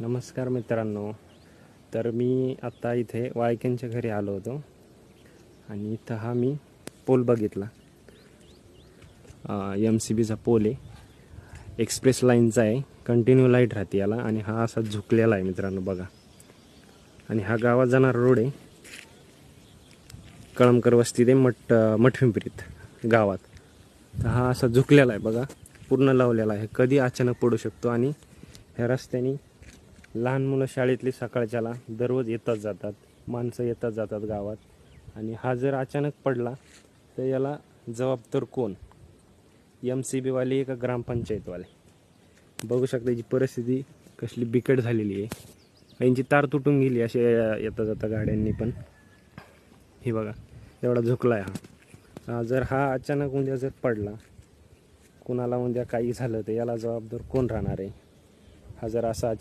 नमस्कार मित्रांनो. तर मी आत्ता इथे वाळक्यांच्या घरी आलो होतो आणि इथं हा मी पोल बघितला. MCBचा पोल आहे, एक्सप्रेस लाईनचा आहे, कंटिन्यू लाईट राहते याला. आणि हा असा झुकलेला आहे मित्रांनो बघा. आणि हा गावात जाणारा रोड आहे, कळमकर वस्ती ते मठपिंपरीत गावात. तर हा असा झुकलेला आहे बघा, पूर्ण लावलेला आहे. कधी अचानक पडू शकतो. आणि ह्या रस्त्याने लहान मुलं शाळेतली सकाळच्याला दररोज येतात जातात, माणसं येतात जातात गावात. आणि हा जर अचानक पडला तर याला जबाबदार कोण? MCBवाले का ग्रामपंचायतवाले? बघू शकता याची परिस्थिती कसली बिकट झालेली आहे. यांची तार तुटून गेली असे येता जाता गाड्यांनी. पण हे बघा एवढा झुकला आहे हा. जर हा अचानक उद्या जर पडला, कुणाला उद्या काही झालं तर याला जबाबदार कोण राहणार आहे? हा जर असा